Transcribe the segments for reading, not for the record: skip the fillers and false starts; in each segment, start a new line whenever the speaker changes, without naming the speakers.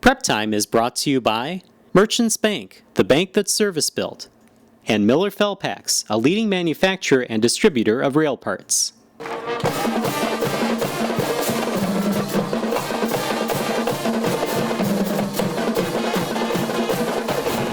Prep Time is brought to you by Merchants Bank, the bank that's service-built, and Miller Felpax, a leading manufacturer and distributor of rail parts.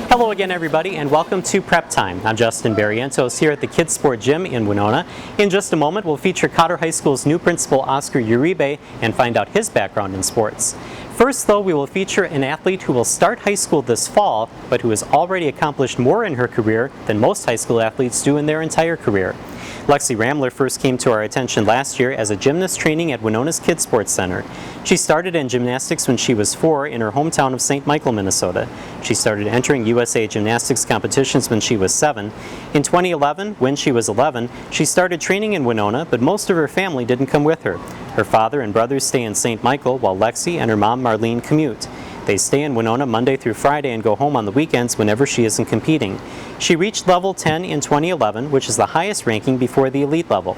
Hello again, everybody, and welcome to Prep Time. I'm Justin Barrientos here at the Kids Sport Gym in Winona. In just a moment, we'll feature Cotter High School's new principal, Oscar Uribe, and find out his background in sports. First, though, we will feature an athlete who will start high school this fall, but who has already accomplished more in her career than most high school athletes do in their entire career. Lexi Ramler first came to our attention last year as a gymnast training at Winona's Kids Sports Center. She started in gymnastics when she was 4 in her hometown of St. Michael, Minnesota. She started entering USA gymnastics competitions when she was 7. In 2011, when she was 11, she started training in Winona, but most of her family didn't come with her. Her father and brothers stay in St. Michael, while Lexi and her mom Marlene commute. They stay in Winona Monday through Friday and go home on the weekends whenever she isn't competing. She reached level 10 in 2011, which is the highest ranking before the elite level.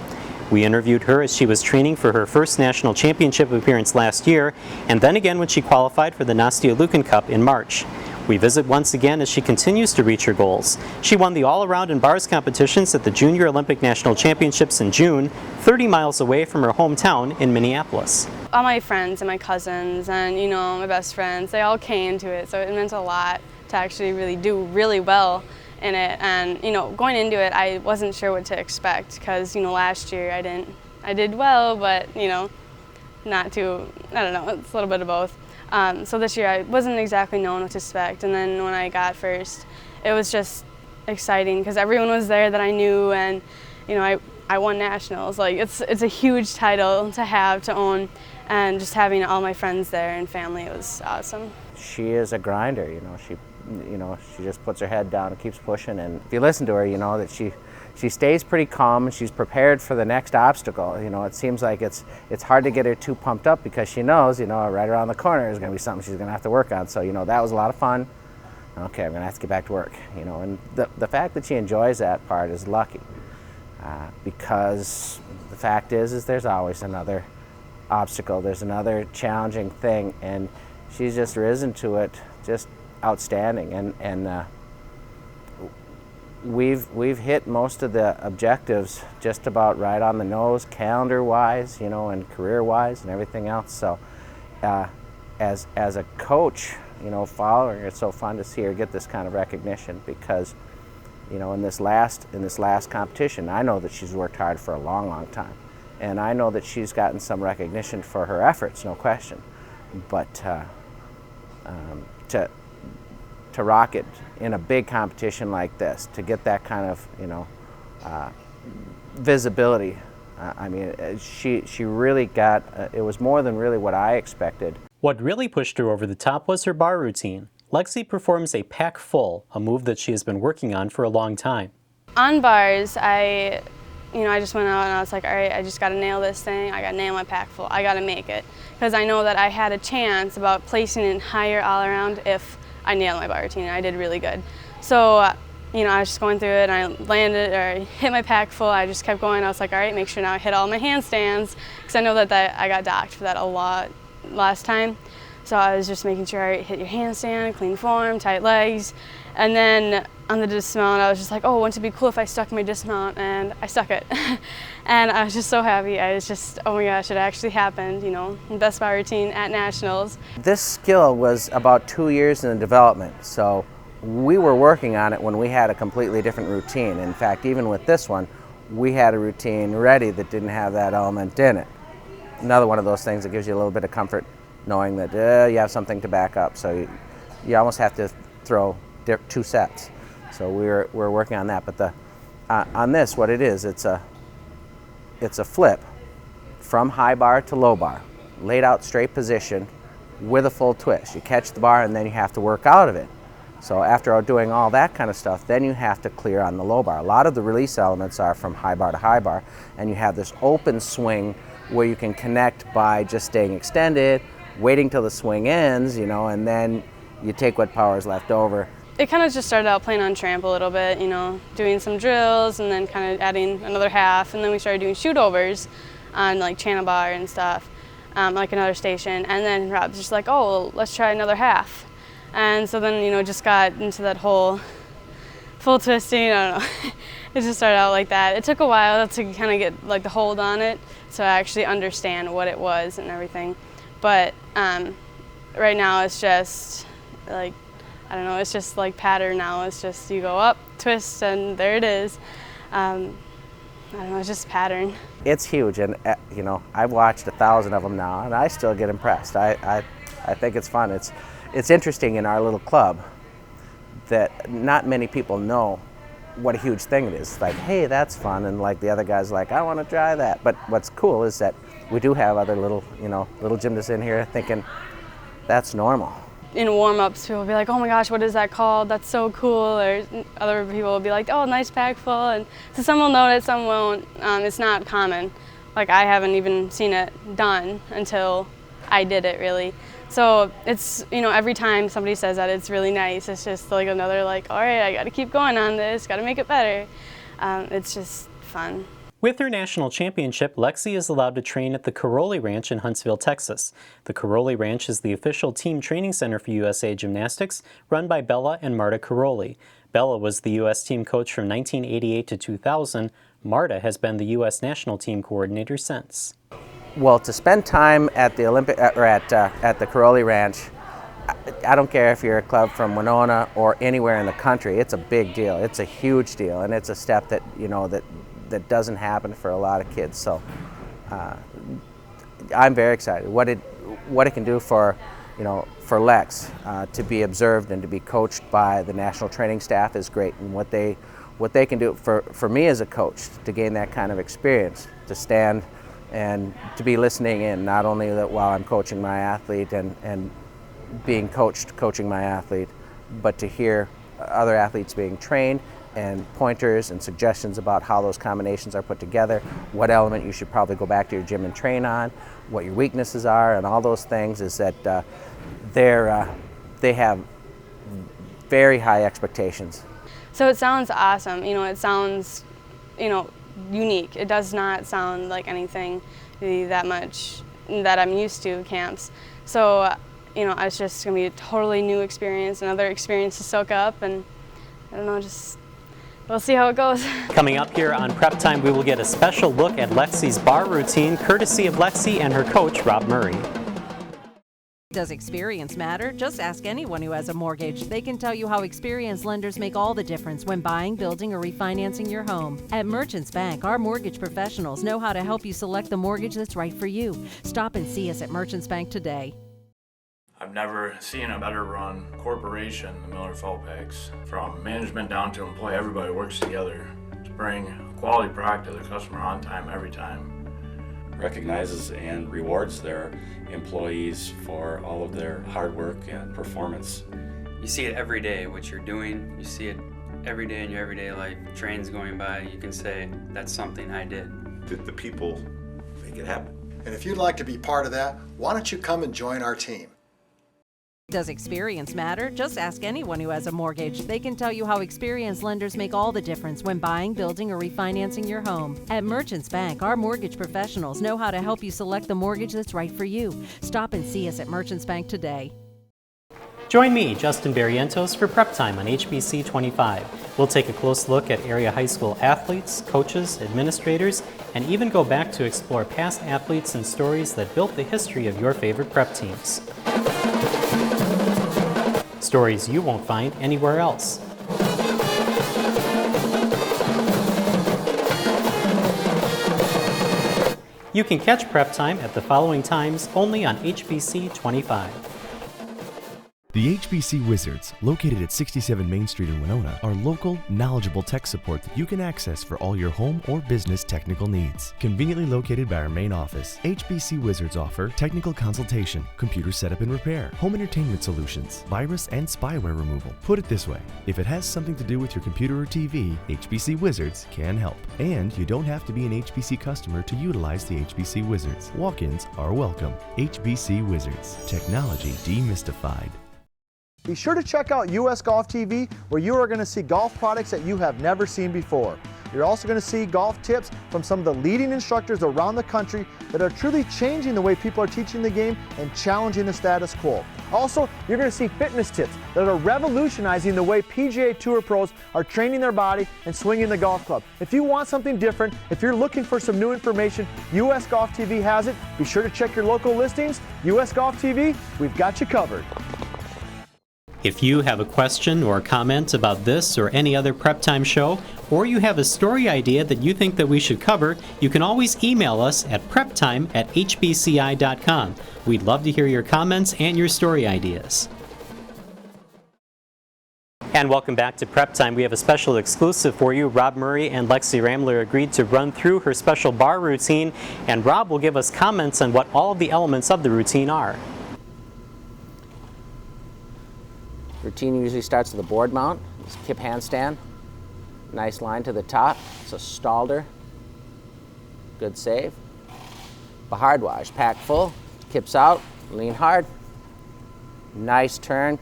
We interviewed her as she was training for her first national championship appearance last year, and then again when she qualified for the Nastia Lukin Cup in March. We visit once again as she continues to reach her goals. She won the all-around and bars competitions at the Junior Olympic National Championships in June, 30 miles away from her hometown in Minneapolis.
All my friends and my cousins and, my best friends, they all came to it, so it meant a lot to actually really do really well in it. And, going into it, I wasn't sure what to expect because, last year I did well, but, not too, I don't know, it's a little bit of both. So this year I wasn't exactly knowing what to expect, and then when I got first, it was just exciting because everyone was there that I knew, and I won nationals. Like it's a huge title to own, and just having all my friends there and family, it was awesome.
She is a grinder, she just puts her head down and keeps pushing, and if you listen to her, that she stays pretty calm and she's prepared for the next obstacle. It seems like it's hard to get her too pumped up because she knows, right around the corner is going to be something she's going to have to work on. So, that was a lot of fun. Okay, I'm going to have to get back to work, and the fact that she enjoys that part is lucky because the fact is there's always another obstacle, there's another challenging thing, and she's just risen to it just outstanding, and we've hit most of the objectives just about right on the nose, calendar-wise, and career-wise, and everything else. So, as a coach, following her, it's so fun to see her get this kind of recognition because, in this last competition, I know that she's worked hard for a long, long time, and I know that she's gotten some recognition for her efforts, no question. But to rock it in a big competition like this, to get that kind of, visibility, she really got, it was more than really what I expected.
What really pushed her over the top was her bar routine. Lexi performs a pack full, a move that she has been working on for a long time.
On bars, I just went out and I was like, all right, I just got to nail this thing. I got to nail my pack full. I got to make it. Because I know that I had a chance about placing it higher all around if I nailed my bar routine, and I did really good. So, I was just going through it, and I landed, or hit my pack full. I just kept going. I was like, all right, make sure now I hit all my handstands, because I know that I got docked for that a lot last time. So I was just making sure I hit your handstand, clean form, tight legs. And then on the dismount, I was just like, oh, wouldn't it be cool if I stuck my dismount? And I stuck it. And I was just so happy. I was just, oh my gosh, it actually happened, best bar routine at nationals.
This skill was about 2 years in the development, so we were working on it when we had a completely different routine. In fact, even with this one, we had a routine ready that didn't have that element in it. Another one of those things that gives you a little bit of comfort knowing that you have something to back up, so you almost have to throw 2 sets. So we're working on that, but on this, what it is, it's a flip from high bar to low bar, laid out straight position with a full twist. You catch the bar and then you have to work out of it. So after doing all that kind of stuff, then you have to clear on the low bar. A lot of the release elements are from high bar to high bar, and you have this open swing where you can connect by just staying extended, waiting till the swing ends, and then you take what power is left over.
It kind of just started out playing on tramp a little bit, doing some drills and then kind of adding another half, and then we started doing shoot overs on like channel bar and stuff. like another station. And then Rob's just like, oh, well, let's try another half. And so then, you know, just got into that whole full twisting, I don't know. It just started out like that. It took a while to kind of get like the hold on it, so I actually understand what it was and everything. But right now it's just like, I don't know, it's just like pattern now. It's just you go up, twist, and there it is. I don't know, it's just pattern.
It's huge, and you know, I've watched 1,000 of them now, and I still get impressed. I think it's fun. It's interesting in our little club that not many people know what a huge thing it is. It's like, hey, that's fun, and like the other guy's like, I want to try that. But what's cool is that we do have other little gymnasts in here thinking that's normal.
In warm-ups, people will be like, oh my gosh, what is that called? That's so cool. Or other people will be like, oh, nice pack full. And so some will know it, some won't. It's not common. Like, I haven't even seen it done until I did it, really. So it's, you know, every time somebody says that, it's really nice. It's just like another, like, all right, I got to keep going on this, got to make it better. It's just fun.
With her national championship, Lexi is allowed to train at the Caroli Ranch in Huntsville, Texas. The Caroli Ranch is the official team training center for USA Gymnastics, run by Bella and Marta Caroli. Bella was the U.S. team coach from 1988 to 2000. Marta has been the U.S. national team coordinator since.
Well, to spend time at the at the Caroli Ranch, I don't care if you're a club from Winona or anywhere in the country. It's a big deal. It's a huge deal, and it's a step that, you know, that doesn't happen for a lot of kids. So I'm very excited. What it can do for, you know, for Lex to be observed and to be coached by the national training staff is great, and what they can do for me as a coach to gain that kind of experience, to stand and to be listening in, not only that while I'm coaching my athlete and being coaching my athlete, but to hear other athletes being trained and pointers and suggestions about how those combinations are put together, what element you should probably go back to your gym and train on, what your weaknesses are, and all those things, is that they have very high expectations.
So it sounds awesome. You know, it sounds, you know, unique. It does not sound like anything really that much that I'm used to camps. So, you know, it's just going to be a totally new experience, another experience to soak up, and I don't know, just we'll see how it goes.
Coming up here on Prep Time, we will get a special look at Lexi's bar routine, courtesy of Lexi and her coach, Rob Murray.
Does experience matter? Just ask anyone who has a mortgage. They can tell you how experienced lenders make all the difference when buying, building, or refinancing your home. At Merchants Bank, our mortgage professionals know how to help you select the mortgage that's right for you. Stop and see us at Merchants Bank today.
I've never seen a better run corporation than Miller Felpex. From management down to employee, everybody works together to bring a quality product to the customer on time, every time.
Recognizes and rewards their employees for all of their hard work and performance.
You see it every day, what you're doing. You see it every day in your everyday life. Trains going by, you can say, that's something I did.
The people make it happen.
And if you'd like to be part of that, why don't you come and join our team?
Does experience matter? Just ask anyone who has a mortgage. They can tell you how experienced lenders make all the difference when buying, building, or refinancing your home. At Merchants Bank, our mortgage professionals know how to help you select the mortgage that's right for you. Stop and see us at Merchants Bank today.
Join me, Justin Barrientos, for Prep Time on HBC 25. We'll take a close look at area high school athletes, coaches, administrators, and even go back to explore past athletes and stories that built the history of your favorite prep teams. Stories you won't find anywhere else. You can catch Prep Time at the following times only on HBC 25.
The HBC Wizards, located at 67 Main Street in Winona, are local, knowledgeable tech support that you can access for all your home or business technical needs. Conveniently located by our main office, HBC Wizards offer technical consultation, computer setup and repair, home entertainment solutions, virus and spyware removal. Put it this way, if it has something to do with your computer or TV, HBC Wizards can help. And you don't have to be an HBC customer to utilize the HBC Wizards. Walk-ins are welcome. HBC Wizards, technology demystified.
Be sure to check out US Golf TV, where you are going to see golf products that you have never seen before. You're also going to see golf tips from some of the leading instructors around the country that are truly changing the way people are teaching the game and challenging the status quo. Also, you're going to see fitness tips that are revolutionizing the way PGA Tour pros are training their body and swinging the golf club. If you want something different, if you're looking for some new information, US Golf TV has it. Be sure to check your local listings. US Golf TV, we've got you covered.
If you have a question or comment about this or any other Prep Time show, or you have a story idea that you think that we should cover, you can always email us at preptime@hbci.com. We'd love to hear your comments and your story ideas. And welcome back to Prep Time. We have a special exclusive for you. Rob Murray and Lexi Ramler agreed to run through her special bar routine, and Rob will give us comments on what all of the elements of the routine are.
Routine usually starts with a board mount. It's a kip handstand. Nice line to the top. It's a Stalder. Good save. A hard wash. Pack full. Kips out. Lean hard. Nice turn.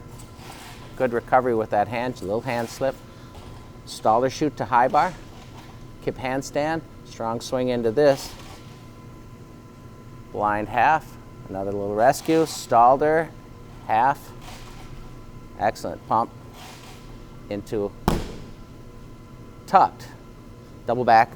Good recovery with that hand. Little hand slip. Stalder shoot to high bar. Kip handstand. Strong swing into this. Blind half. Another little rescue. Stalder. Half. Excellent. Pump into tucked. Double back,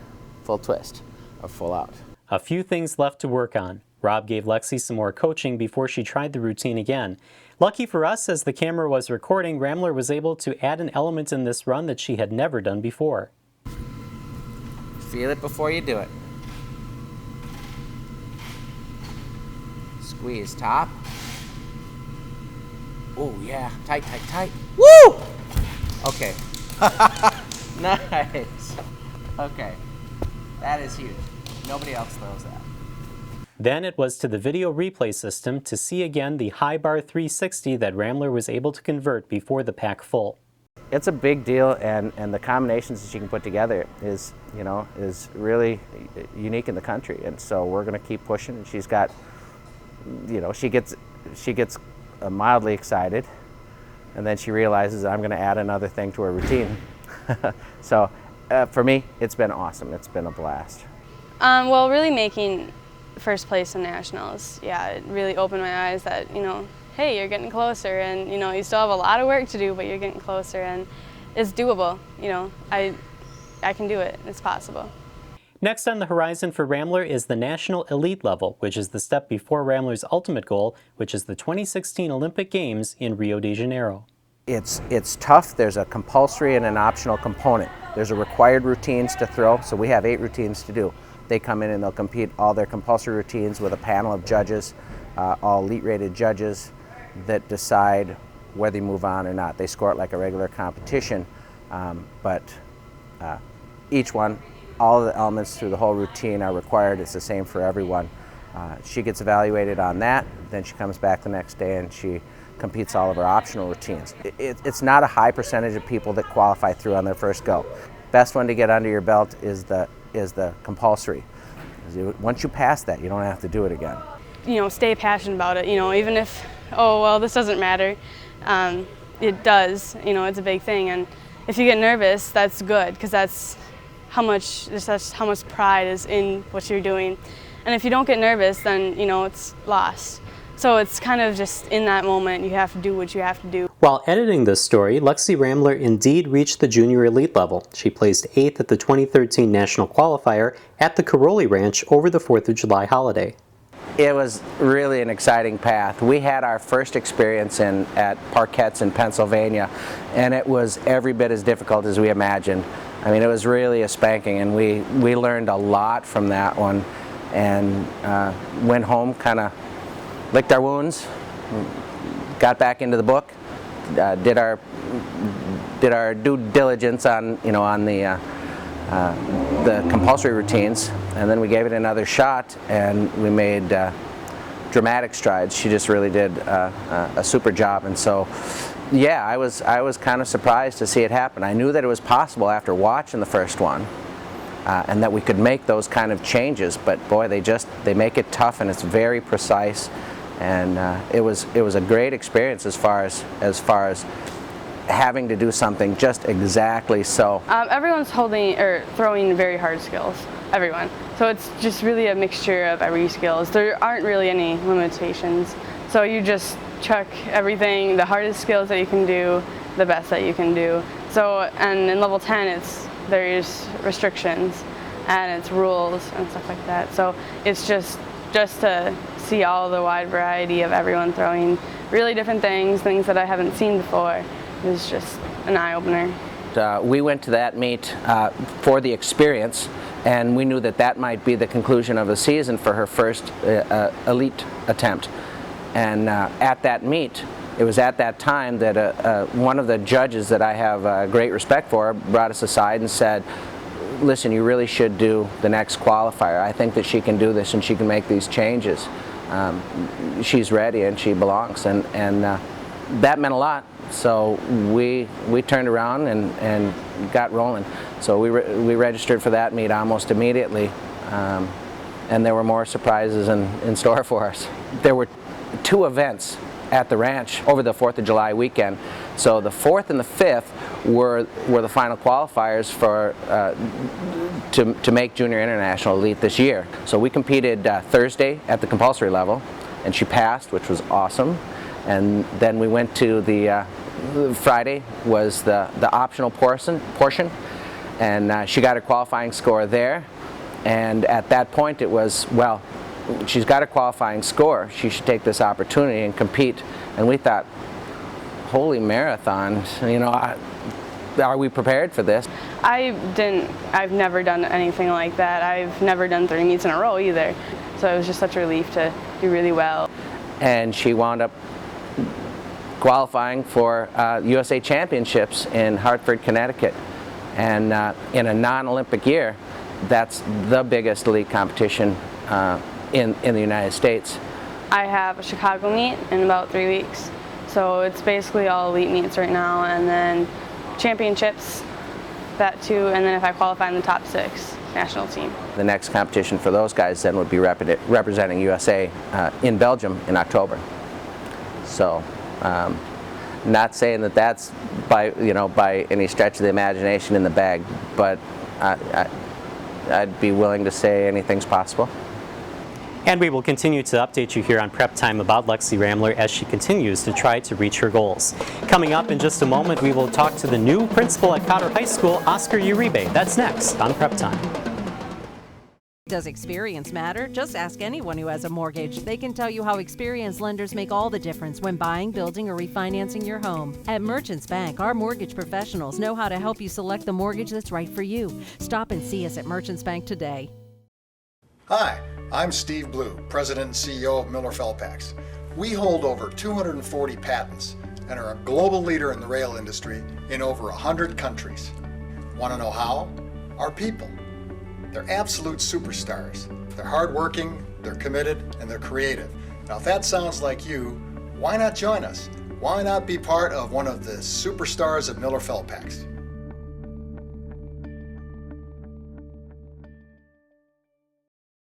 full twist, or full out.
A few things left to work on. Rob gave Lexi some more coaching before she tried the routine again. Lucky for us, as the camera was recording, Ramler was able to add an element in this run that she had never done before.
Feel it before you do it. Squeeze top. Oh yeah, tight, tight, tight. Woo! Okay. Nice. Okay. That is huge. Nobody else throws that.
Then it was to the video replay system to see again the high bar 360 that Ramler was able to convert before the pack full.
It's a big deal, and the combinations that she can put together is really unique in the country. And so we're going to keep pushing. And she's got, she gets mildly excited, and then she realizes I'm going to add another thing to her routine. So for me, it's been awesome. It's been a blast.
Well, really making first place in nationals, yeah, it really opened my eyes that, hey, you're getting closer, and you still have a lot of work to do, but you're getting closer, and it's doable. I can do it. It's possible.
Next on the horizon for Ramler is the National Elite level, which is the step before Ramler's ultimate goal, which is the 2016 Olympic Games in Rio de Janeiro.
It's tough. There's a compulsory and an optional component. There's a required routines to throw, so we have 8 routines to do. They come in and they'll compete all their compulsory routines with a panel of judges, all elite rated judges that decide whether you move on or not. They score it like a regular competition, but each one, all of the elements through the whole routine are required. It's the same for everyone. She gets evaluated on that, then she comes back the next day and she competes all of her optional routines. It's not a high percentage of people that qualify through on their first go. Best one to get under your belt is the compulsory. Once you pass that, you don't have to do it again.
Stay passionate about it, even if, oh, well, this doesn't matter. It does, it's a big thing. And if you get nervous, that's good, because that's how much pride is in what you're doing. And if you don't get nervous, then, it's lost. So it's kind of just in that moment, you have to do what you have to do.
While editing this story, Lexi Ramler indeed reached the junior elite level. She placed 8th at the 2013 National Qualifier at the Caroli Ranch over the 4th of July holiday.
It was really an exciting path. We had our first experience at Parkettes in Pennsylvania, and it was every bit as difficult as we imagined. I mean, it was really a spanking, and we learned a lot from that one, and went home, kind of licked our wounds, got back into the book, did our due diligence on the compulsory routines, and then we gave it another shot, and we made dramatic strides. She just really did a super job, and so yeah, I was kind of surprised to see it happen. I knew that it was possible after watching the first one, and that we could make those kind of changes, but boy, they make it tough, and it's very precise. And it was a great experience as far as having to do something just exactly so.
Everyone's throwing very hard skills, everyone. So it's just really a mixture of every skills. There aren't really any limitations. So you just chuck everything, the hardest skills that you can do, the best that you can do. So, and in level 10, there's restrictions and it's rules and stuff like that. So it's just to see all the wide variety of everyone throwing really different things that I haven't seen before. It was just an eye-opener.
We went to that meet for the experience, and we knew that might be the conclusion of the season for her first elite attempt. And at that meet, it was at that time that one of the judges that I have great respect for brought us aside and said, listen, you really should do the next qualifier. I think that she can do this and she can make these changes. She's ready and she belongs, and that meant a lot. So we turned around and got rolling. So we registered for that meet almost immediately, and there were more surprises in store for us. There were 2 events at the ranch over the 4th of July weekend. So the 4th and the 5th were the final qualifiers for to make Junior International Elite this year. So we competed Thursday at the compulsory level, and she passed, which was awesome. And then we went to the Friday was the optional portion, and she got her qualifying score there. And at that point it was, well, she's got a qualifying score, she should take this opportunity and compete. And we thought, holy marathon, you know, are we prepared for this?
I've never done anything like that. I've never done 3 meets in a row either. So it was just such a relief to do really well.
And she wound up qualifying for USA Championships in Hartford, Connecticut. And in a non-Olympic year, that's the biggest elite competition in the United States.
I have a Chicago meet in about 3 weeks. So it's basically all elite meets right now, and then championships, that too, and then if I qualify in the top 6, national team.
The next competition for those guys then would be representing USA in Belgium in October. So, not saying that that's by any stretch of the imagination in the bag, but I'd be willing to say anything's possible.
And we will continue to update you here on Prep Time about Lexi Ramler as she continues to try to reach her goals. Coming up in just a moment, we will talk to the new principal at Cotter High School, Oscar Uribe. That's next on Prep Time.
Does experience matter? Just ask anyone who has a mortgage. They can tell you how experienced lenders make all the difference when buying, building, or refinancing your home. At Merchants Bank, our mortgage professionals know how to help you select the mortgage that's right for you. Stop and see us at Merchants Bank today.
Hi, I'm Steve Blue, President and CEO of Miller Felpax. We hold over 240 patents and are a global leader in the rail industry in over 100 countries. Want to know how? Our people. They're absolute superstars. They're hardworking, they're committed, and they're creative. Now if that sounds like you, why not join us? Why not be part of one of the superstars of Miller Felpax?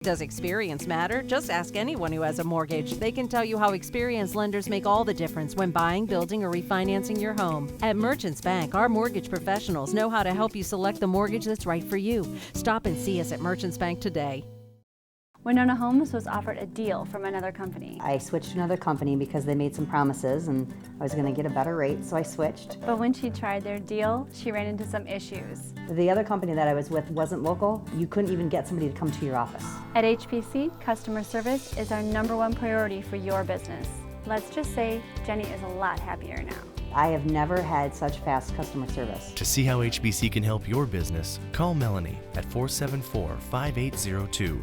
Does experience matter? Just ask anyone who has a mortgage. They can tell you how experienced lenders make all the difference when buying, building, or refinancing your home. At Merchants Bank, our mortgage professionals know how to help you select the mortgage that's right for you. Stop and see us at Merchants Bank today.
Winona Homes was offered a deal from another company.
I switched to another company because they made some promises and I was going to get a better rate, so I switched.
But when she tried their deal, she ran into some issues.
The other company that I was with wasn't local. You couldn't even get somebody to come to your office.
At HPC, customer service is our #1 priority for your business. Let's just say Jenny is a lot happier now.
I have never had such fast customer service.
To see how HBC can help your business, call Melanie at 474-5802.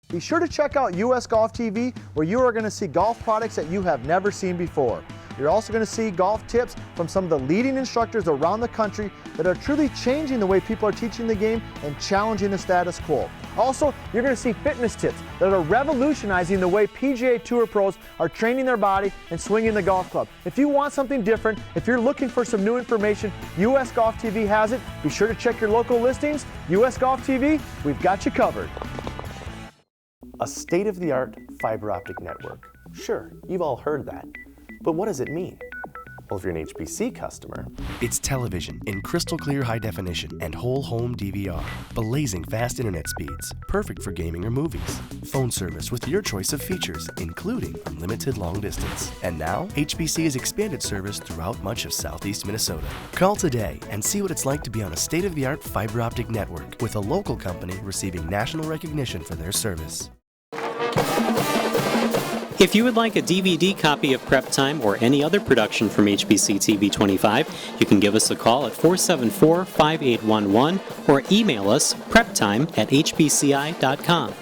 Be sure to check out US Golf TV, where you are going to see golf products that you have never seen before. You're also going to see golf tips from some of the leading instructors around the country that are truly changing the way people are teaching the game and challenging the status quo. Also, you're going to see fitness tips that are revolutionizing the way PGA Tour pros are training their body and swinging the golf club. If you want something different, if you're looking for some new information, US Golf TV has it. Be sure to check your local listings. US Golf TV, we've got you covered.
A state-of-the-art fiber optic network. Sure, you've all heard that. But what does it mean? Well, if you're an HBC customer,
It's television in crystal clear high definition and whole home DVR. Blazing fast internet speeds, perfect for gaming or movies. Phone service with your choice of features, including unlimited long distance. And now, HBC has expanded service throughout much of southeast Minnesota. Call today and see what it's like to be on a state-of-the-art fiber optic network with a local company receiving national recognition for their service.
If you would like a DVD copy of Prep Time or any other production from HBC TV 25, you can give us a call at 474-5811 or email us preptime@hbci.com.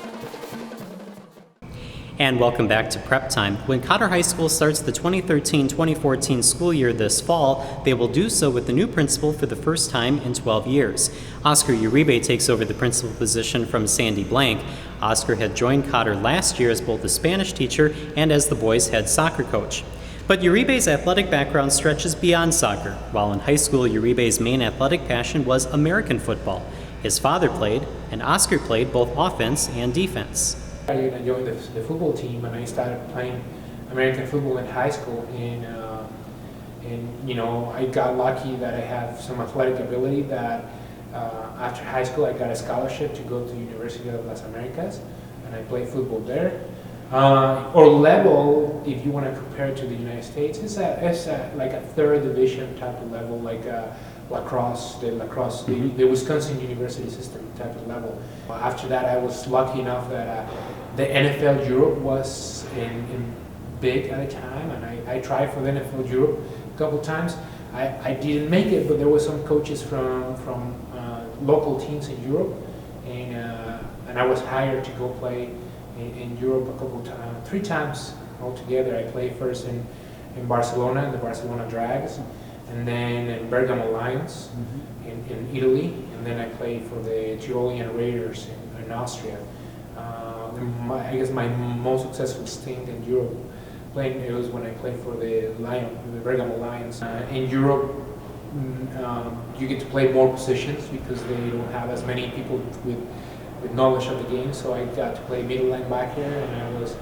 And welcome back to Prep Time. When Cotter High School starts the 2013-2014 school year this fall, they will do so with the new principal for the first time in 12 years. Oscar Uribe takes over the principal position from Sandy Blank. Oscar had joined Cotter last year as both a Spanish teacher and as the boys' head soccer coach. But Uribe's athletic background stretches beyond soccer. While in high school, Uribe's main athletic passion was American football. His father played, and Oscar played both offense and defense.
I joined the football team and I started playing American football in high school, and you know, I got lucky that I have some athletic ability that after high school I got a scholarship to go to University of Las Americas, and I played football there. Our level, if you want to compare it to the United States, it's like a third division type of level, like lacrosse, the Wisconsin University system type of level. After that, I was lucky enough that the NFL Europe was in big at the time, and I tried for the NFL Europe a couple times. I didn't make it, but there were some coaches from local teams in Europe, and I was hired to go play in Europe a couple times, 3 times altogether. I played first in Barcelona, in the Barcelona Drags, and then in Bergamo Lions in Italy, and then I played for the Tyrolean Raiders in Austria. I guess my most successful stint in Europe playing, it was when I played for the Bergamo Lions. In Europe, you get to play more positions because they don't have as many people with knowledge of the game. So I got to play middle linebacker, and I was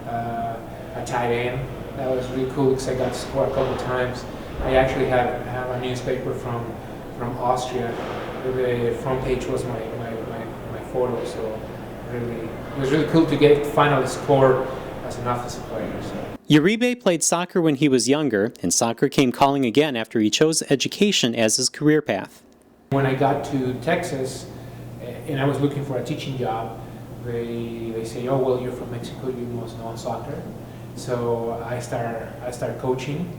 a tight end. That was really cool because I got to score a couple times. I actually have a newspaper from Austria. The front page was my photo, so really, it was really cool to finally score as an offensive player. So.
Uribe played soccer when he was younger, and soccer came calling again after he chose education as his career path.
When I got to Texas, and I was looking for a teaching job, they say, "Oh well, you're from Mexico, you must know soccer." So I started coaching,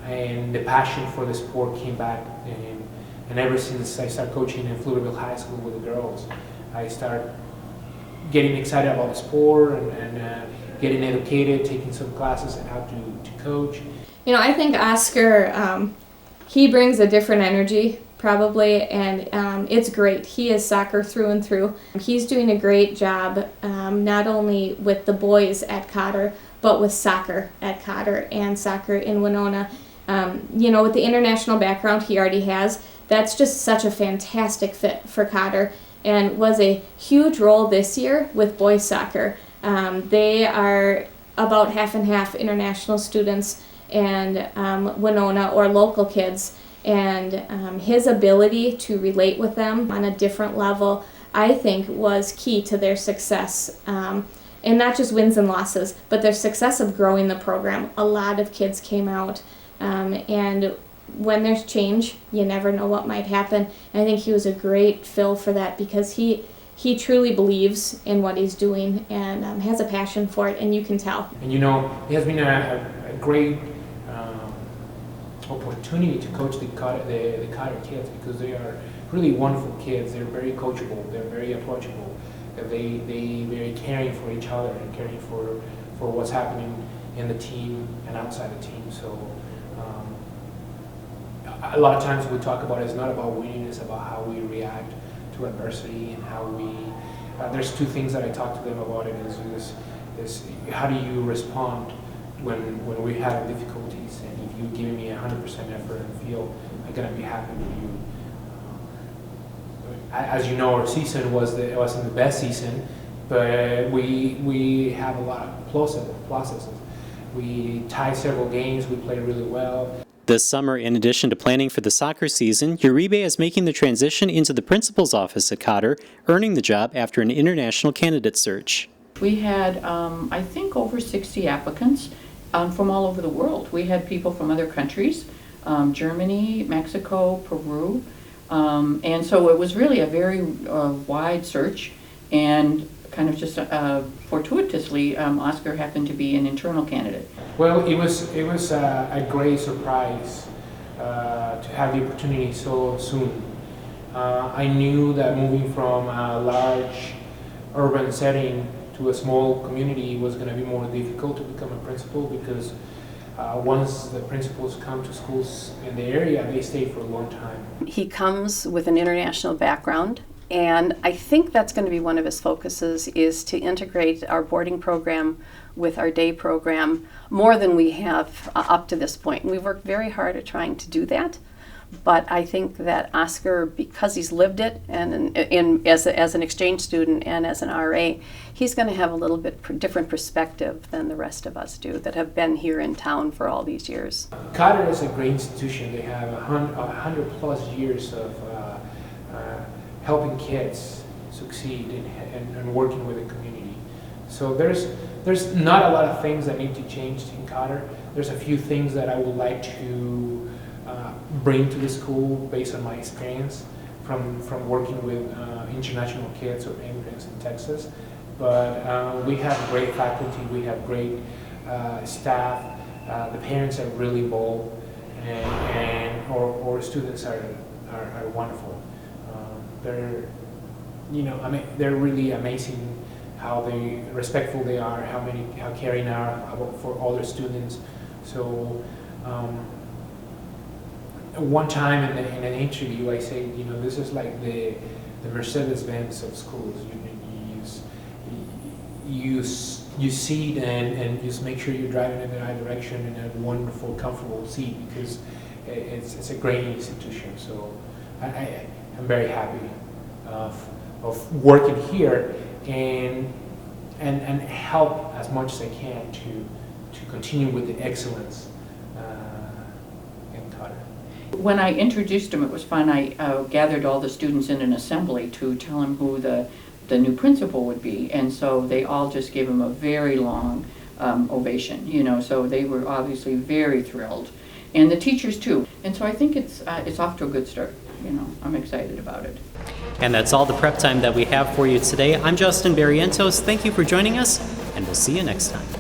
and the passion for the sport came back. And ever since I started coaching in Pflugerville High School with the girls, I started getting excited about the sport and getting educated, taking some classes on how to coach.
You know, I think Oscar, he brings a different energy probably, and it's great. He is soccer through and through. He's doing a great job, not only with the boys at Cotter, but with soccer at Cotter and soccer in Winona. You know, with the international background he already has, that's just such a fantastic fit for Cotter, and was a huge role this year with boys soccer. They are about half and half international students and Winona or local kids, and his ability to relate with them on a different level, I think, was key to their success. And not just wins and losses, but their success of growing the program. A lot of kids came out, and when there's change, you never know what might happen. And I think he was a great fill for that because he truly believes in what he's doing and has a passion for it, and you can tell.
And you know, it has been a great opportunity to coach the Cotter kids because they are really wonderful kids. They're very coachable. They're very approachable. They're very caring for each other and caring for what's happening in the team and outside the team. So a lot of times we talk about it's not about winning, it's about how we react to adversity and how we, there's 2 things that I talk to them about. It is how do you respond when we have difficulties, and if you give me 100% effort and feel I'm gonna be happy with you. As you know, our season wasn't the best season, but we have a lot of pluses. We tied several games. We played really well.
This summer, in addition to planning for the soccer season, Uribe is making the transition into the principal's office at Cotter, earning the job after an international candidate search.
We had, I think, over 60 applicants from all over the world. We had people from other countries, Germany, Mexico, Peru, and so it was really a very wide search, and kind of just fortuitously, Oscar happened to be an internal candidate.
Well, it was a great surprise to have the opportunity so soon. I knew that moving from a large urban setting to a small community was going to be more difficult to become a principal, because once the principals come to schools in the area, they stay for a long time.
He comes with an international background, and I think that's going to be one of his focuses, is to integrate our boarding program with our day program more than we have up to this point. And we've worked very hard at trying to do that. But I think that Oscar, because he's lived it, and as an exchange student and as an RA, he's going to have a little bit different perspective than the rest of us do that have been here in town for all these years.
Cotter is a great institution. They have 100 plus years of helping kids succeed and working with the community. So there's not a lot of things that need to change in Cotter. There's a few things that I would like to bring to the school based on my experience from working with international kids or immigrants in Texas. But we have great faculty, we have great staff, the parents are really bold, and our students are wonderful. They're really amazing how respectful they are, how caring they are for all their students. So one time in an interview, I said, this is like the Mercedes-Benz of schools. You see it and just make sure you're driving in the right direction in a wonderful, comfortable seat, because it's a great institution. So I'm very happy of working here and help as much as I can to continue with the excellence in Cotter.
When I introduced him, it was fun. I gathered all the students in an assembly to tell him who the new principal would be, and so they all just gave him a very long ovation, so they were obviously very thrilled, and the teachers too. And so I think it's off to a good start. I'm excited about it.
And that's all the prep time that we have for you today. I'm Justin Barrientos. Thank you for joining us, and we'll see you next time.